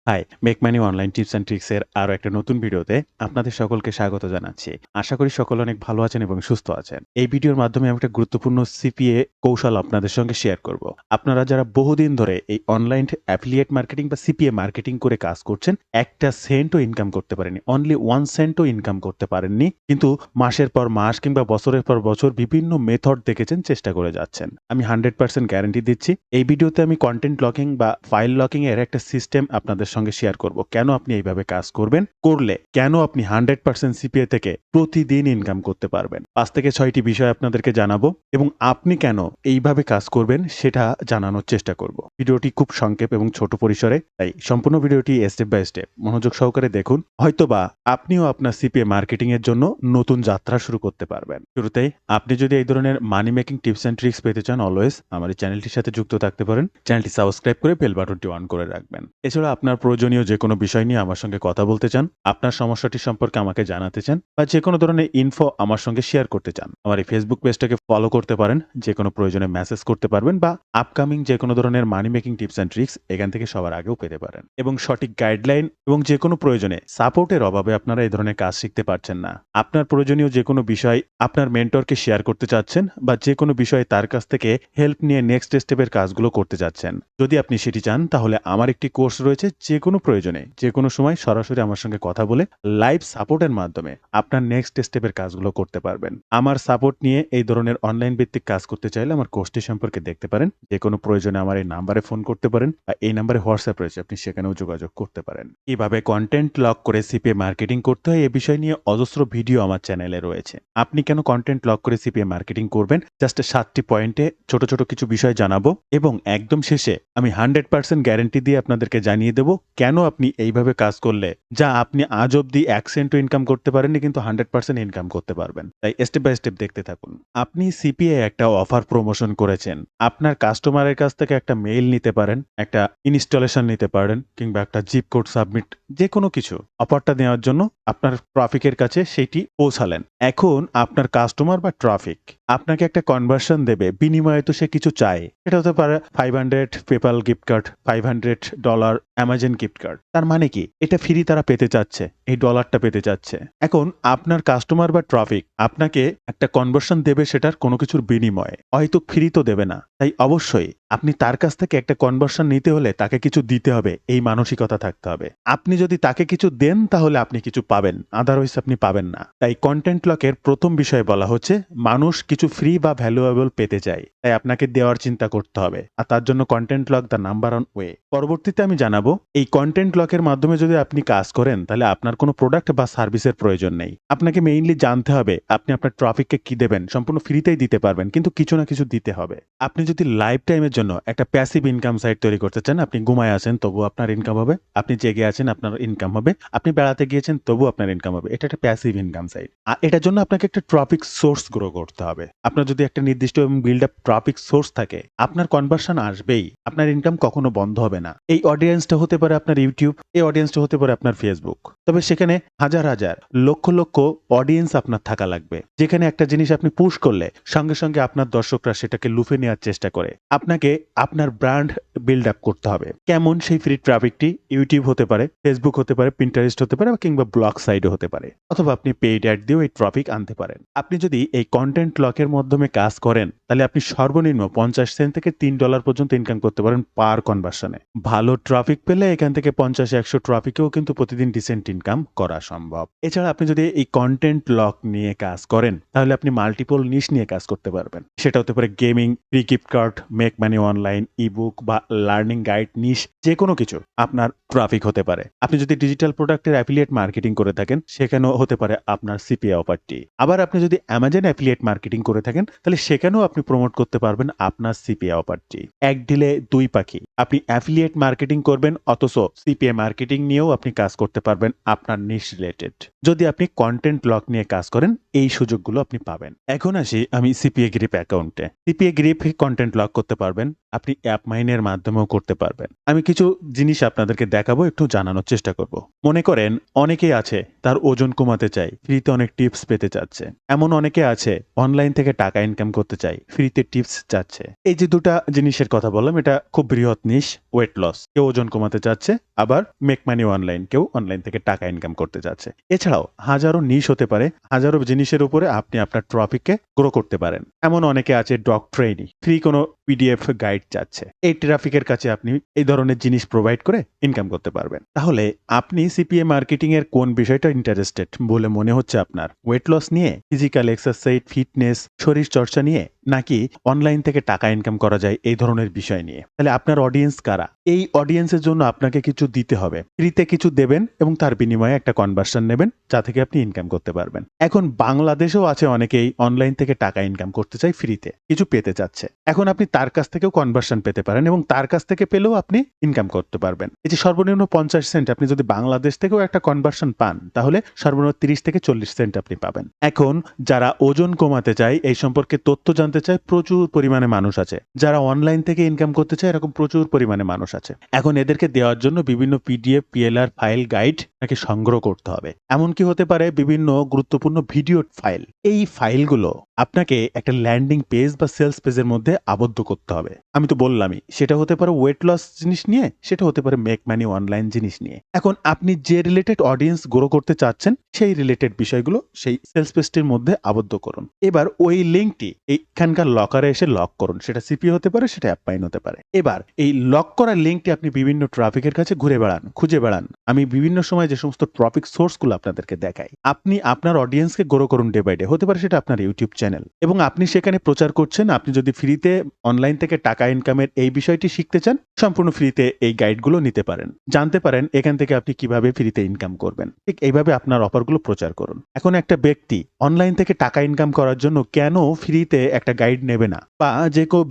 High, make money online tips and tricks এর আরো একটা নতুন ভিডিওতে আপনাদের সকলকে স্বাগত জানাচ্ছি। আশা করি সকলে অনেক ভালো আছেন এবং সুস্থ আছেন। এই ভিডিওর মাধ্যমে আমি একটা গুরুত্বপূর্ণ সিপিএ কৌশল আপনাদের সঙ্গে শেয়ার করব। আপনারা যারা বহুদিন ধরে এই অনলাইন অ্যাফিলিয়েট মার্কেটিং বা সিপিএ মার্কেটিং করে কাজ করছেন, একটা সেন্টও ইনকাম করতে পারেননি। অনলি 1 সেন্টও ইনকাম করতে পারেননি। কিন্তু মাসের পর মাস কিংবা বছরের পর বছর বিভিন্ন মেথড দেখেছেন, চেষ্টা করে যাচ্ছেন। আমি 100% গ্যারান্টি দিচ্ছি। এই ভিডিওতে আমি কনটেন্ট লকিং বা ফাইল লকিং এর একটা সিস্টেম আপনাদের সঙ্গে শেয়ার করব। কেন আপনি এইভাবে কাজ করবেন, করলে কেন আপনি 100% সিপিএ থেকে প্রতিদিন ইনকাম করতে পারবেন। 5 থেকে 6টি বিষয় আপনাদেরকে জানাবো এবং আপনি কেন এইভাবে কাজ করবেন সেটা জানানোর চেষ্টা করব। ভিডিওটি খুব সংক্ষেপ এবং ছোট পরিসরে, তাই সম্পূর্ণ ভিডিওটি স্টেপ বাই স্টেপ মনোযোগ সহকারে দেখুন। হয়তোবা আপনিও আপনার সিপিএ মার্কেটিং এর জন্য নতুন যাত্রা শুরু করতে পারবেন। শুরুতেই আপনি যদি এই ধরনের money making tips and tricks পেতে চান, অলওয়েজ আমার এই চ্যানেলটির সাথে যুক্ত থাকতে পারেন। চ্যানেলটি সাবস্ক্রাইব করে বেল বাটনটি অন করে রাখবেন। এছাড়া আপনার প্রয়োজনীয় যে কোনো বিষয় নিয়ে আমার সঙ্গে কথা বলতে চান, আপনার সমস্যাটি সম্পর্কে আমাকে জানাতে চান, বা যে কোনো ধরনের ইনফো আমার সঙ্গে শেয়ার করতে চান, আমার এই ফেসবুক পেজটাকে ফলো করতে পারেন। যে কোনো প্রয়োজনে মেসেজ করতে পারবেন, বা আপকামিং যে কোনো ধরনের money making tips and tricks এখান থেকে সবার আগেও পেতে পারেন। এবং সঠিক গাইডলাইন এবং যে কোনো প্রয়োজনে সাপোর্টের অভাবে আপনারা এই ধরনের কাজ শিখতে পারছেন না, আপনার প্রয়োজনীয় যে কোনো বিষয় আপনার মেন্টরকে শেয়ার করতে চাচ্ছেন, বা যে কোনো বিষয়ে তার কাছ থেকে হেল্প নিয়ে নেক্সট স্টেপের কাজগুলো করতে যাচ্ছেন, যদি আপনি সেটি চান, তাহলে আমার একটি কোর্স রয়েছে। যে কোনো প্রয়োজনে যে কোনো সময় সরাসরি আমার সঙ্গে কথা বলে লাইভ সাপোর্টের মাধ্যমে আপনার নেক্সট স্টেপের কাজগুলো করতে পারবেন। আমার সাপোর্ট নিয়ে এই ধরনের অনলাইন ভিত্তিক কাজ করতে চাইলে আমার কোর্সটি সম্পর্কে দেখতে পারেন। যে কোনো প্রয়োজনে আমার এই নাম্বারে ফোন করতে পারেন, বা এই নাম্বারে হোয়াটসঅ্যাপ রয়েছে, আপনি সেখানেও যোগাযোগ করতে পারেন। কিভাবে কন্টেন্ট লক করে সিপিএ মার্কেটিং করতে হয়, এ বিষয় নিয়ে অজস্র ভিডিও আমার চ্যানেলে রয়েছে। আপনি কেন কন্টেন্ট লক করে সিপিএ মার্কেটিং করবেন, জাস্ট 7টি পয়েন্টে ছোট ছোট কিছু বিষয় জানাবো, এবং একদম শেষে আমি 100% গ্যারান্টি দিয়ে আপনাদেরকে জানিয়ে দেব কেন আপনি এইভাবে কাজ করলে যা আপনি আজ অব্দি 1 সেন্টও ইনকাম করতে পারেননি, কিন্তু 100% ইনকাম করতে পারবেন। তাই স্টেপ বাই স্টেপ দেখতে থাকুন। আপনি সিপিএ একটা অফার প্রমোশন করেছেন, আপনার কাস্টমারের কাছ থেকে একটা মেইল নিতে পারেন, একটা ইনস্টলেশন নিতে পারেন, কিংবা একটা জিপ কোড সাবমিট, যে কোনো কিছু অফারটা দেওয়ার জন্য আপনার ট্রাফিকের কাছে সেটি পৌঁছালেন। এখন আপনার কাস্টমার বা ট্রাফিক আপনাকে একটা কনভার্সন দেবে, বিনিময়ে তো সে কিছু চায়। এটা হতে পারে 500 PayPal gift card, $500 Amazon gift card. তার মানে কি, এটা ফ্রি তারা পেতে চাচ্ছে, এই ডলারটা পেতে চাচ্ছে। এখন আপনার কাস্টমার বা ট্রাফিক আপনাকে একটা কনভার্সন দেবে সেটার কোনো কিছুর বিনিময়ে, হয়তো ফ্রি তো দেবে না। তাই অবশ্যই আপনি তার কাছ থেকে একটা কনভার্সন নিতে হলে তাকে কিছু দিতে হবে, এই মানসিকতা থাকতে হবে। আপনি যদি তাকে কিছু দেন তাহলে আপনি কিছু পাবেন, আদারওয়াইজ আপনি পাবেন না। তাই কন্টেন্ট লকের প্রথম বিষয়ে বলা হচ্ছে, মানুষ কিছু ফ্রি বা ভ্যালুয়েবল পেতে চায়, তাই আপনাকে দেওয়ার চিন্তা করতে হবে। আর তার জন্য content lock the number on way. পরবর্তীতে আমি জানাবো, এই কন্টেন্ট লকের মাধ্যমে যদি আপনি কাজ করেন, তাহলে আপনার কোনো প্রোডাক্ট বা সার্ভিসের প্রয়োজন নেই। আপনাকে মেইনলি জানতে হবে আপনি আপনার ট্রাফিককে কি দেবেন। সম্পূর্ণ ফ্রিতেই দিতে পারবেন, কিন্তু কিছু না কিছু দিতে হবে। আপনি যদি লাইফ টাইমের জন্য একটা প্যাসিভ ইনকাম সাইট তৈরি করতে চান, আপনি ঘুমায় আছেন তবু আপনার ইনকাম হবে, আপনি জেগে আছেন আপনার ইনকাম হবে, আপনি বেড়াতে গিয়েছেন তবু আপনার ইনকাম হবে, এটা একটা প্যাসিভ ইনকাম সাইট। আর এটার জন্য আপনাকে একটা ট্রাফিক সোর্স গ্রো করতে হবে। আপনার যদি একটা নির্দিষ্ট এবং বিল্ড আপ ট্রাফিক সোর্স থাকে, আপনার কনভার্সন আসবেই, আপনার ইনকাম কখনো বন্ধ হবে না। এই অডিয়েন্সটা হতে পারে আপনার ইউটিউব, এই অডিয়েন্সটা হতে পারে আপনার ফেসবুক, তবে সেখানে হাজার হাজার লক্ষ লক্ষ অডিয়েন্স আপনার থাকা লাগবে, যেখানে একটা জিনিস আপনি পুশ করলে সঙ্গে সঙ্গে আপনার দর্শকরা সেটাকে লুফে নেওয়ার চেষ্টা করে। আপনাকে আপনার ব্র্যান্ড বিল্ড আপ করতে হবে। কেমন সেই ফ্রি ট্রাফিকটি? ইউটিউব হতে পারে, ফেসবুক হতে পারে, পিন্টারেস্ট হতে পারে, কিংবা ব্লগ সাইটও হতে পারে, অথবা আপনি পেইড অ্যাড দিয়েও এই ট্রাফিক আনতে পারেন। আপনি যদি এই কন্টেন্ট লকের মাধ্যমে কাজ করেন, তাহলে আপনি সর্বনিম্ন 50 সেন্ট থেকে $3 পর্যন্ত ইনকাম করতে পারেন পার কনভার্সনে। ভালো ট্রাফিক পেলে এখান থেকে 50-100 ট্রাফিকেও কিন্তু প্রতিদিন ডিসেন্ট ইনকাম করা সম্ভব। এছাড়া আপনি যদি এই কন্টেন্ট লক নিয়ে কাজ করেন, তাহলে আপনি মাল্টিপল নিশ নিয়ে কাজ করতে পারবেন। সেটা হতে পারে gaming, free gift card, make money online, ebook বা লার্নিং গাইড নিশ, যে কোনো কিছু আপনার ট্রাফিক হতে পারে। আপনি যদি ডিজিটাল প্রোডাক্টের অ্যাফিলিয়েট মার্কেটিং করে থাকেন, সেখানেও হতে পারে আপনার সিপিএ অফারটি। আবার আপনি যদি অ্যামাজন অ্যাফিলিয়েট মার্কেটিং করে থাকেন, তাহলে সেখানেও আপনি প্রমোট করতে পারবেন আপনার সিপিএ অফারটি। এক ঢিলে দুই পাখি, আপনি অ্যাফিলিয়েট মার্কেটিং করবেন, অথচ সিপিএ মার্কেটিং নিয়েও আপনি কাজ করতে পারবেন আপনার নিশ রিলেটেড। যদি আপনি কন্টেন্ট লক নিয়ে কাজ করেন, এই সুযোগগুলো আপনি পাবেন। এখন আসি আমি সিপিএ গ্রিপ অ্যাকাউন্টে। সিপিএ গ্রিপ কন্টেন্ট লক করতে পারবেন পারবেন, আপনি অ্যাপ মাইনের মাধ্যমেও করতে পারবেন। আমি কিছু জিনিস আপনাদেরকে দেখাবো, একটু জানানোর চেষ্টা করব। মনে করেন অনেকেই আছে তার ওজন কমাতে চায়, ফ্রিতে অনেক টিপস পেতে চাচ্ছে। এমন অনেকে আছে অনলাইন থেকে টাকা ইনকাম করতে চায়, ফ্রিতে টিপস চাচ্ছে। এই যে দুটা জিনিসের কথা বললাম, এটা খুব বৃহৎ নিশ। ওয়েট লস, কেউ ওজন কমাতে চাচ্ছে, আবার মেক মানি অনলাইন, কেউ অনলাইন থেকে টাকা ইনকাম করতে চাচ্ছে। এছাড়াও হাজারো নিশ হতে পারে, হাজারো জিনিসের উপরে আপনি আপনার ট্রফিককে গ্রো করতে পারেন। এমন অনেকে আছে ডগ ট্রেনিং, ফ্রি কোনো পিডিএফ গাইড চাচ্ছে। এই ট্রাফিকের কাছে আপনি এই ধরনের জিনিস প্রোভাইড করে ইনকাম করতে পারবেন। তাহলে আপনি সিপিএ মার্কেটিং এর কোন বিষয়টা ইন্টারেস্টেড বলে মনে হচ্ছে আপনার? ওয়েট লস নিয়ে, ফিজিক্যাল এক্সারসাইজ, ফিটনেস, শরীর চর্চা নিয়ে, নাকি অনলাইন থেকে টাকা ইনকাম করা যায় এই ধরনের বিষয় নিয়ে? তাহলে আপনার অডিয়েন্স কারা? এই অডিয়েন্সের জন্য আপনাকে কিছু দিতে হবে, ফ্রিতে কিছু দেবেন এবং তার বিনিময়ে একটা কনভার্সন নেবেন, যা থেকে আপনি ইনকাম করতে পারবেন। এখন বাংলাদেশেও আছে অনেকেই অনলাইন থেকে টাকা ইনকাম করতে চায়, ফ্রিতে কিছু পেতে চাচ্ছে। এখন আপনি তার কাছ থেকেও কনভার্সন পেতে পারেন এবং তার কাছ থেকে পেলেও আপনি ইনকাম করতে পারবেন। এই যে সর্বনিম্ন 50 সেন্ট, আপনি যদি বাংলাদেশ থেকেও একটা কনভার্সন পান, তাহলে সর্বনিম্ন 30 থেকে 40 সেন্ট আপনি পাবেন। এখন যারা ওজন কমাতে চায়, এই সম্পর্কে তথ্য জানতে চায়, প্রচুর পরিমাণে মানুষ আছে। যারা অনলাইন থেকে ইনকাম করতে চায়, এরকম প্রচুর পরিমাণে মানুষ আছে। এখন এদেরকে দেওয়ার জন্য বিভিন্ন পিডিএফ, পিএলআর ফাইল, গাইড নাকি সংগ্রহ করতে হবে। এমনকি হতে পারে বিভিন্ন গুরুত্বপূর্ণ ভিডিও ফাইল। এই ফাইলগুলো আপনাকে একটা ল্যান্ডিং পেজ বা সেলস পেজের মধ্যে আবদ্ধ করতে হবে। আমি তো বললামই, সেটা হতে পারে ওয়েট লস জিনিস নিয়ে, সেটা হতে পারে মেক মানি অনলাইন জিনিস নিয়ে। এখন আপনি যে রিলেটেড অডিয়েন্স গ্রো করতে চাচ্ছেন, সেই রিলেটেড বিষয়গুলো সেই সেলস পেজটির মধ্যে আবদ্ধ করুন। এবার ওই লিঙ্কটি এইখানকার লকারে এসে লক করুন। সেটা সিপি হতে পারে, সেটা অ্যাপ মাইন হতে পারে। এবার এই লক করা লিঙ্কটি আপনি বিভিন্ন ট্রাফিকের কাছে ঘুরে বেড়ান, খুঁজে বেড়ান। আমি বিভিন্ন সময় যে সমস্ত ট্রফিক সোর্সগুলো আপনাদেরকে দেখাই, আপনি আপনার অডিয়েন্সকে গ্রো করুন ডে বাই ডে। হতে পারে সেটা আপনার ইউটিউব চ্যানেল, এবং আপনি সেখানে প্রচার করছেন আপনি যদি ফ্রিতে অনলাইন থেকে টাকা ইনকামের এই বিষয়টি শিখতে চান, সম্পূর্ণ ফ্রিতে এই গাইডগুলো নিতে পারেন, জানতে পারেন এখান থেকে আপনি কিভাবে ফ্রিতে ইনকাম করবেন। ঠিক এইভাবে আপনার অফারগুলো প্রচার করুন। এখন একটা ব্যক্তি অনলাইন থেকে টাকা ইনকাম করার জন্য কেন ফ্রিতে একটা গাইড নেবে না? বা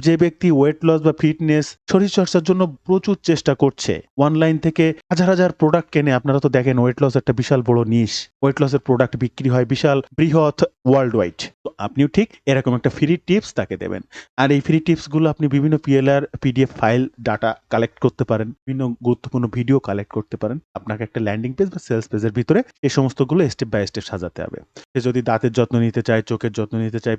যে ব্যক্তি ওয়েট লস বা ফিটনেস, শরীরচর্চার জন্য প্রচুর চেষ্টা করছে, অনলাইন থেকে হাজার হাজার প্রোডাক্ট কেনে। আপনারা তো দেখেন ওয়েট লস একটা বিশাল বড় নিশ, ওয়েট লসের প্রোডাক্ট বিক্রি হয় বিশাল বৃহৎ ওয়ার্ল্ড ওয়াইড। তো আপনিও ঠিক এরকম একটা ফ্রি টিপস তাকে দেবেন। আর এই ফ্রি টিপসগুলো আপনি বিভিন্ন PLR, PDF file, data collect করতে পারেন, বিভিন্ন গুরুত্বপূর্ণ ভিডিও কালেক্ট করতে পারেন। আপনাকে একটা ল্যান্ডিং পেজ বা সেলস পেজের ভিতরে এই সমস্তগুলো স্টেপ বাই স্টেপ সাজাতে হবে। সে যদি দাঁতের যত্ন নিতে চায়, চোখের যত্ন নিতে চায়,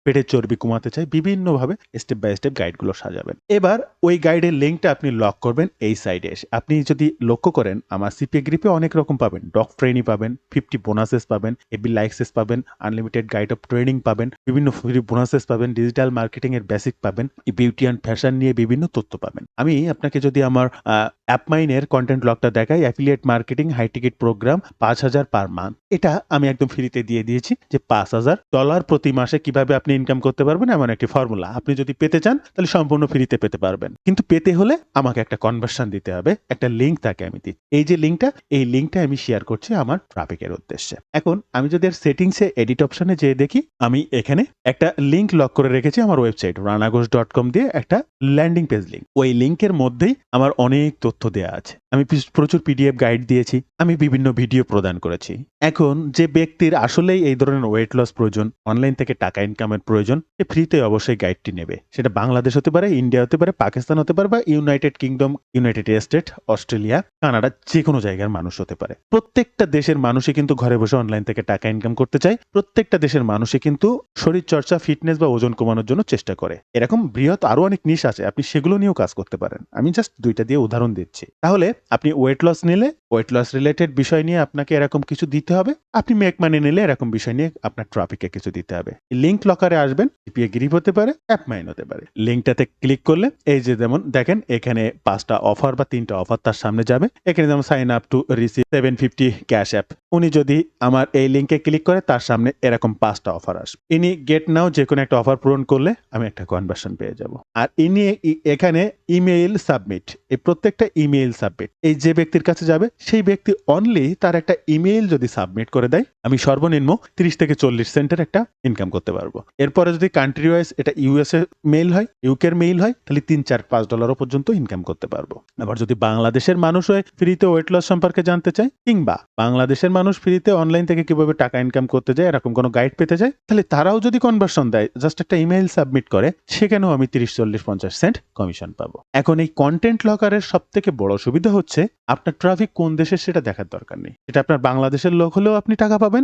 পেটের চর্বি কমাতে চায়, বিভিন্নভাবে স্টেপ বাই স্টেপ গাইডগুলো সাজাবেন। এবার ওই গাইডের লিঙ্কটা আপনি লক করবেন এই সাইডে এসে। আপনি যদি লক্ষ্য করেন, আমার সিপিএ গ্রিপে অনেক রকম পাবেন। ডগ ট্রেনিং পাবেন, 50 বোনাসেস পাবেন, এবি লাইকসেস পাবেন, আনলিমিটেড গাইড অফ ট্রেনিং পাবেন, বিভিন্ন ফ্রি বোনাসেস পাবেন, ডিজিটাল মার্কেটিং এর বেসিক পাবেন, বিউটি অ্যান্ড ফ্যাশন নিয়ে বিভিন্ন তথ্য পাবেন। আমি আপনাকে যদি আমার অ্যাপমাইনের কন্টেন্ট ব্লগটা দেখাই, affiliate marketing high ticket program 5,000 per month, এটা আমি একদম ফ্রিতে দিয়ে দিয়েছি যে $5,000 প্রতি মাসে কিভাবে আপনি ইনকাম করতে পারবেন, এমন একটি ফর্মুলা। আপনি যদি পেতে চান তাহলে সম্পূর্ণ ফ্রিতে পেতে পারবেন, কিন্তু পেতে হলে আমাকে একটা কনভার্সন দিতে হবে, একটা লিঙ্ক তাকে আমি দিই। এই যে লিঙ্কটা, এই লিঙ্কটা আমি শেয়ার করছি আমার ট্রাফিকের উদ্দেশ্যে। এখন আমি যদি আর সেটিংসে এডিট অপশনে যেয়ে দেখি, আমি এখানে একটা লিঙ্ক লক করে রেখেছি আমার ওয়েবসাইট ranaghose.com দিয়ে, একটা ল্যান্ডিং পেজ লিঙ্ক। ওই লিঙ্কের মধ্যেই আমার অনেক তথ্য দেওয়া আছে। আমি প্রচুর পিডিএফ গাইড দিয়েছি, আমি বিভিন্ন ভিডিও প্রদান করেছি। এখন যে ব্যক্তির আসলেই এই ধরনের ওয়েট লস প্রয়োজন, অনলাইন থেকে টাকা ইনকামের প্রয়োজন, সে ফ্রিতে অবশ্যই গাইডটি নেবে। সেটা বাংলাদেশ হতে পারে, ইন্ডিয়া হতে পারে, পাকিস্তান হতে পারে, বা United kingdom, United state, Australia, Canada, যে কোনো জায়গার মানুষ হতে পারে। প্রত্যেকটা দেশের মানুষই কিন্তু ঘরে বসে অনলাইন থেকে টাকা ইনকাম করতে চায়। প্রত্যেকটা দেশের মানুষই কিন্তু শরীর চর্চা, ফিটনেস বা ওজন কমানোর জন্য চেষ্টা করে। এরকম বৃহৎ আরো অনেক নিশ আছে, আপনি সেগুলো নিয়েও কাজ করতে পারেন। আমি জাস্ট দুইটা দিয়ে উদাহরণ দিচ্ছি। তাহলে আপনি ওয়েট লস নিলে ওয়েট লস রিলেটেড বিষয় নিয়ে আপনাকে এরকম কিছু দিতে হবে। আপনি মেক মানি নিলে এরকম বিষয় নিয়ে আপনার ট্রাফিকে কিছু দিতে হবে। লিঙ্ক লকারে আসবেন, সিপিএ গ্রিপ হতে পারে, অ্যাপ মাইন হতে পারে। লিঙ্কটাতে ক্লিক করলে এই যে যেমন দেখেন এখানে 5টা অফার বা 3টা অফার তার সামনে যাবে। এখানে যেমন sign up to receive 750 cash app. উনি যদি আমার এই লিঙ্কে ক্লিক করে, তার সামনে এরকম 5টা অফার আসবে। ইনি গেট নাও যে কোনো একটা অফার পূরণ করলে আমি একটা কনভার্সন পেয়ে যাব। আর ইনি এখানে ইমেইল সাবমিট, এই প্রত্যেকটা ইমেইল সাবমিট, এই যে ব্যক্তির কাছে যাবে সেই ব্যক্তি অনলি তার একটা ইমেইল যদি সাবমিট করে দেয়, আমি সর্বনিম্ন 30 থেকে 40 সেন্টের একটা ইনকাম করতে পারবো। এরপরে যদি কান্ট্রি ওয়াইজ এটা ইউএসএ মেইল হয়, ইউকের মেইল হয়, তাহলে $3, $4, $5 পর্যন্ত ইনকাম করতে পারবো। আবার যদি বাংলাদেশের মানুষ হয়, ফ্রিতে ওয়েট লস সম্পর্কে জানতে জানতে চায়, কিংবা বাংলাদেশের মানুষ ফ্রিতে অনলাইন থেকে কিভাবে টাকা ইনকাম করতে যায় এরকম কোনো গাইড পেতে চায়, তাহলে তারাও যদি কনভার্সন দেয়, জাস্ট একটা ইমেইল সাবমিট করে, সেখানেও আমি 30, 40, 50 সেন্ট কমিশন পাবো। এখন এই কন্টেন্ট লকারের সব থেকে বড় সুবিধা হচ্ছে আপনার ট্রাফিক কোন দেশের সেটা দেখার দরকার নেই। এটা আপনার বাংলাদেশের লোক হলেও আপনি টাকা পাবেন,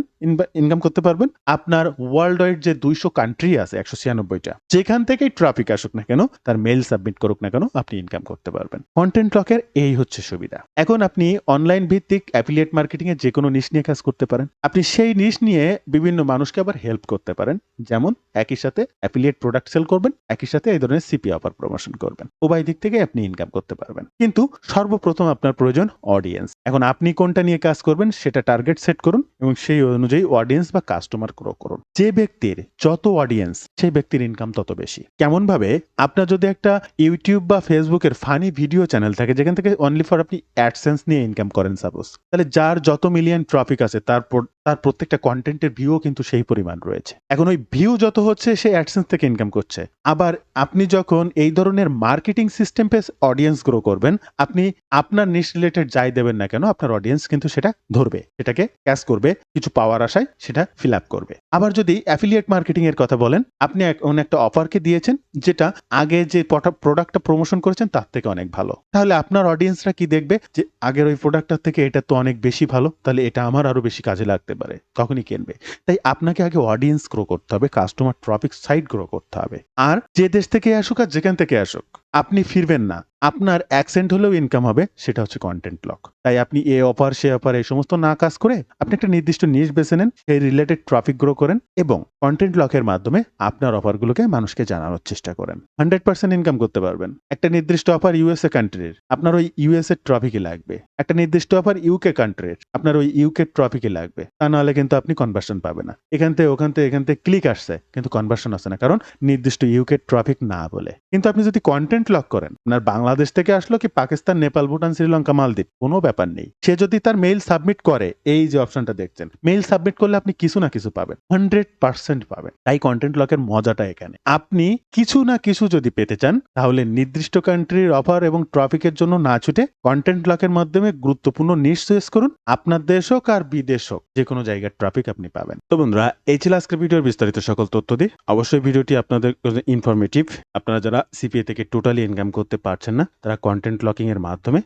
ইনকাম করতে পারবেন। আপনার ওয়ার্ল্ড ওয়াইড যে 200 কান্ট্রি আছে, 196টা, যেখান থেকেই ট্রাফিক আসুক না কেন, তার মেইল সাবমিট করুক না কেন, আপনি ইনকাম করতে পারবেন। কন্টেন্ট লকের এই হচ্ছে সুবিধা। এখন আপনি অনলাইন ভিত্তিক অ্যাফিলিয়েট মার্কেটিং এ যে কোনো নিশ নিয়ে কাজ করতে পারেন। আপনি সেই নিশ নিয়ে বিভিন্ন মানুষকে আবার হেল্প করতে পারেন, যেমন একই সাথে অ্যাফিলিয়েট প্রোডাক্ট সেল করবেন, একই সাথে এই ধরনের সিপি অফার প্রমোশন করবেন। উভয় দিক থেকে আপনি ইনকাম করতে পারবেন। কিন্তু সর্বপ্রথম আপনার প্রয়োজন অডিয়েন্স। এখন আপনি কোনটা নিয়ে কাজ করবেন সেটা টার্গেট সেট করুন এবং সেই অনুযায়ী অডিয়েন্স বা কাস্টমার গ্রো করুন। যে ব্যক্তির যত অডিয়েন্স, সেই ব্যক্তির ইনকাম তত বেশি। কেমন ভাবে? আপনার যদি একটা ইউটিউব বা ফেসবুকের ফানি ভিডিও চ্যানেল থাকে যেখান থেকে অনলি ফর আপনি অ্যাডসেন্স নিয়ে ইনকাম করেন সাপোজ, তাহলে যার যত মিলিয়ন ট্রাফিক আছে তার প্রত্যেকটা কন্টেন্টের ভিউও কিন্তু সেই পরিমাণ রয়েছে। এখন ওই ভিউ যত হচ্ছে সে অ্যাডসেন্স থেকে ইনকাম করছে। আবার আপনি যখন এই ধরনের marketing system pay audience grow করবেন, আপনি আপনার নিশ রিলেটেড যাই দেবেন না কেন, আপনার অডিয়েন্স কিন্তু সেটা ধরবে, সেটাকে ক্যাচ করবে, কিছু পাওয়ার আশায় সেটা ফিল আপ করবে। আবার যদি অ্যাফিলিয়েট মার্কেটিং এর কথা বলেন, আপনি একটা অফারকে দিয়েছেন যেটা আগে যে প্রোডাক্টটা প্রমোশন করেছেন তার থেকে অনেক ভালো, তাহলে আপনার অডিয়েন্সরা কি দেখবে যে আগের ওই প্রোডাক্টটার থেকে এটা তো অনেক বেশি ভালো, তাহলে এটা আমার আরো বেশি কাজে লাগতে পারে, তখনই কিনবে। তাই আপনাকে আগে অডিয়েন্স গ্রো করতে হবে, কাস্টমার ট্রাফিক সাইট গ্রো করতে হবে। আর যে দেশ থেকে আসুক আর যেখান থেকে আসুক, আপনি ফিরবেন না, আপনার অ্যাকসেন্ট হলেও ইনকাম হবে, সেটা হচ্ছে কন্টেন্ট লক। তাই আপনি এ অফার সে অফার এই সমস্ত না কাজ করে আপনি একটা নির্দিষ্ট নিশ বেছে নেন, সেই রিলেটেড ট্রাফিক গ্রো করেন এবং কন্টেন্ট লকের মাধ্যমে আপনার অফারগুলোকে মানুষকে জানানোর চেষ্টা করেন। 100% ইনকাম করতে পারবেন। একটা নির্দিষ্ট অফার ইউএসএ কান্ট্রির, আপনার ওই ইউএসএ ট্রাফিকই লাগবে। একটা নির্দিষ্ট অফার ইউকে কান্ট্রির, আপনার ওই ইউকে ট্রাফিকই লাগবে। তা নাহলে কিন্তু আপনি কনভার্সন পাবেন না। এখান থেকে ওখান থেকে ক্লিক আসছে কিন্তু কনভার্সন আসছে না, কারণ নির্দিষ্ট ইউকে ট্রাফিক না বলে। কিন্তু আপনি যদি কন্টেন্ট লক করেন, আপনার বাংলাদেশ থেকে আসলো কি পাকিস্তান, নেপাল, ভুটান, শ্রীলঙ্কা, মালদ্বীপ, কোনো ব্যাপার নেই। সে যদি তার মেইল সাবমিট করে, এই যে অপশনটা দেখছেন, মেইল সাবমিট করলে আপনি কিছু না কিছু পাবেন, 100% পাবেন। তাই কন্টেন্ট লকের মজাটা এখানে। আপনি কিছু না কিছু যদি পেতে চান, তাহলে নির্দিষ্ট কান্ট্রির অফার এবং ট্রাফিকের জন্য না ছুটে কন্টেন্ট লকের মাধ্যমে গুরুত্বপূর্ণ নিশ চয়েস করুন। আপনার দেশ হোক আর বিদেশ হোক, যে কোনো জায়গার ট্রাফিক আপনি পাবেন। তো বন্ধুরা, এই ছিল আজকের ভিডিওর বিস্তারিত সকল তথ্য দিয়ে। অবশ্যই ভিডিওটি আপনাদের ইনফরমেটিভ। আপনারা যারা সিপিএ থেকে টোটালি ইনকাম করতে পারছেন না, তারা কন্টেন্ট লকিং এর মাধ্যমে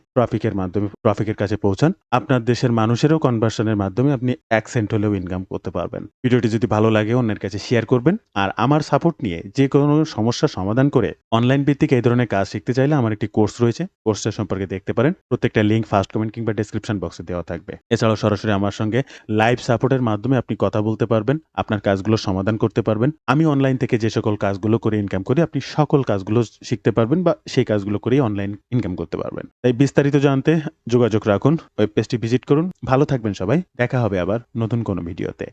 ট্রাফিকের কাছে পৌঁছান। আপনার দেশের মানুষেরও কনভার্সনের মাধ্যমে আপনি অ্যাকসেন্ট হলেও ইনকাম করতে পারবেন। ভিডিওটি যদি ভালো লাগে অন্যের কাছে শেয়ার করবেন। আর আমার সাপোর্ট নিয়ে যে কোনো সমস্যার সমাধান করে অনলাইন ভিত্তিক এই ধরনের কাজ শিখতে চাইলে আমার একটি কোর্স রয়েছে, কোর্সটা সম্পর্কে দেখতে পারেন। প্রত্যেকটা লিঙ্ক ফার্স্ট কমেন্ট কিংবা ডেসক্রিপশন বক্সে দেওয়া থাকবে। এছাড়াও সরাসরি আমার সঙ্গে লাইভ সাপোর্টের মাধ্যমে আপনি কথা বলতে পারবেন, আপনার কাজগুলো সমাধান করতে পারবেন। আমি অনলাইন থেকে যে সকল কাজগুলো করে ইনকাম করি, আপনি সকল কাজগুলো শিখতে পারবেন বা সেই কাজগুলো করেই অনলাইন ইনকাম করতে পারবেন। তাই বিস্তারিত জানতে যোগাযোগ রাখুন, ওয়েব পেজটি ভিজিট করুন। ভালো থাকবেন সবাই, দেখা হবে আবার নতুন কোনো ভিডিওতে।